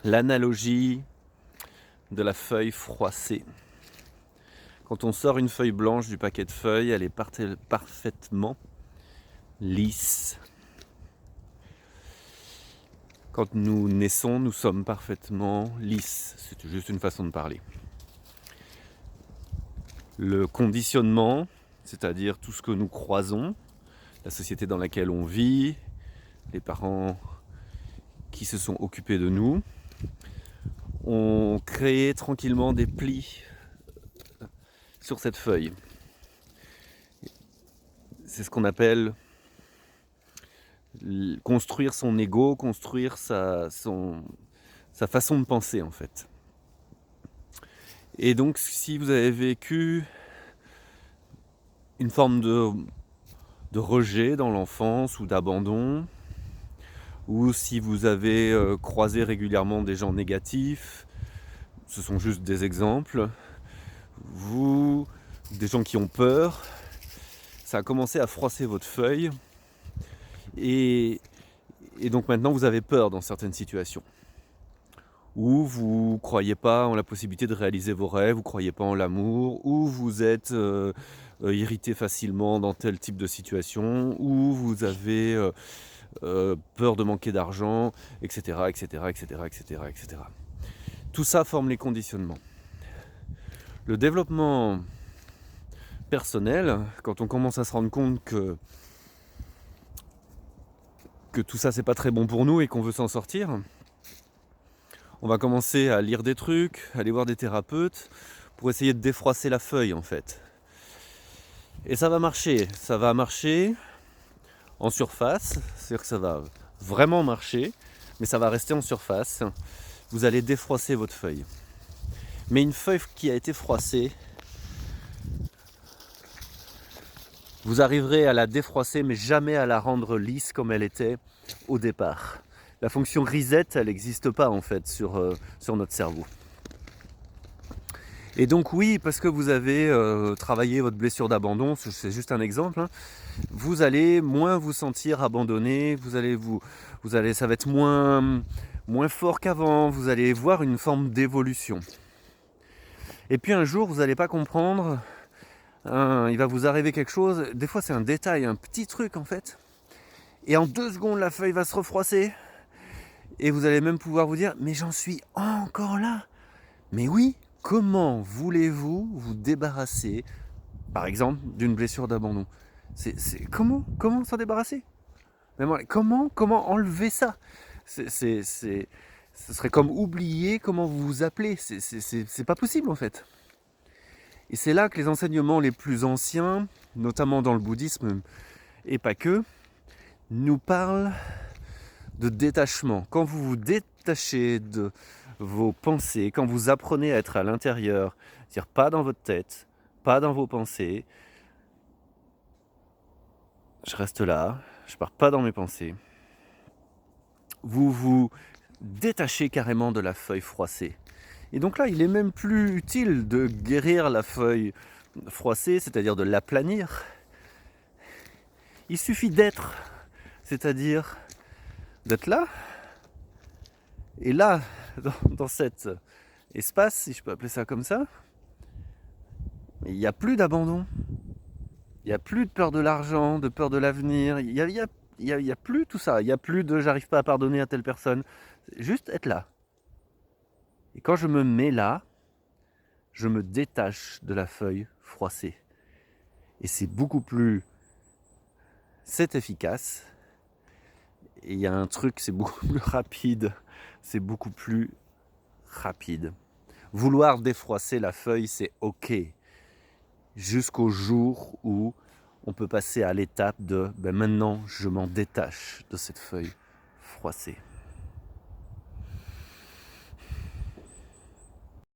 l'analogie de la feuille froissée. Quand on sort une feuille blanche du paquet de feuilles, elle est parfaitement lisse. Quand nous naissons, nous sommes parfaitement lisses. C'est juste une façon de parler. Le conditionnement, c'est-à-dire tout ce que nous croisons, la société dans laquelle on vit, les parents qui se sont occupés de nous, ont créé tranquillement des plis sur cette feuille. C'est ce qu'on appelle construire son ego, construire sa façon de penser en fait. Et donc si vous avez vécu une forme de rejet dans l'enfance ou d'abandon, ou si vous avez croisé régulièrement des gens négatifs, ce sont juste des exemples, des gens qui ont peur, ça a commencé à froisser votre feuille et donc maintenant vous avez peur dans certaines situations. Ou vous ne croyez pas en la possibilité de réaliser vos rêves, vous ne croyez pas en l'amour, ou vous êtes irrité facilement dans tel type de situation, ou vous avez peur de manquer d'argent, etc., etc., etc., etc., etc. Tout ça forme les conditionnements. Le développement personnel, quand on commence à se rendre compte que tout ça c'est pas très bon pour nous et qu'on veut s'en sortir, on va commencer à lire des trucs, aller voir des thérapeutes pour essayer de défroisser la feuille en fait. Et ça va marcher en surface, c'est-à-dire que ça va vraiment marcher, mais ça va rester en surface. Vous allez défroisser votre feuille. Mais une feuille qui a été froissée, vous arriverez à la défroisser, mais jamais à la rendre lisse comme elle était au départ. La fonction reset, elle n'existe pas en fait sur notre cerveau. Et donc oui, parce que vous avez travaillé votre blessure d'abandon, c'est juste un exemple, hein, vous allez moins vous sentir abandonné, ça va être moins fort qu'avant, vous allez voir une forme d'évolution. Et puis un jour, vous n'allez pas comprendre, il va vous arriver quelque chose, des fois c'est un détail, un petit truc en fait, et en 2 secondes la feuille va se refroisser, et vous allez même pouvoir vous dire, mais j'en suis encore là. Mais oui, comment voulez-vous vous débarrasser, par exemple, d'une blessure d'abandon ? Comment s'en débarrasser ? Comment enlever ça ? Ce serait comme oublier comment vous vous appelez. C'est pas possible en fait. Et c'est là que les enseignements les plus anciens, notamment dans le bouddhisme et pas que, nous parlent de détachement. Quand vous vous détachez de vos pensées, quand vous apprenez à être à l'intérieur, c'est-à-dire pas dans votre tête, pas dans vos pensées, je reste là, je pars pas dans mes pensées, vous vous détachez carrément de la feuille froissée. Et donc là, il est même plus utile de guérir la feuille froissée, c'est-à-dire de l'aplanir. Il suffit d'être, c'est-à-dire d'être là, et là, dans cet espace, si je peux appeler ça comme ça, il n'y a plus d'abandon, il n'y a plus de peur de l'argent, de peur de l'avenir, il n'y a plus tout ça, il n'y a plus de j'arrive pas à pardonner à telle personne, juste être là. Et quand je me mets là, je me détache de la feuille froissée. Et c'est efficace. Et il y a un truc, c'est beaucoup plus rapide. C'est beaucoup plus rapide. Vouloir défroisser la feuille, c'est ok. Jusqu'au jour où on peut passer à l'étape de maintenant, je m'en détache de cette feuille froissée.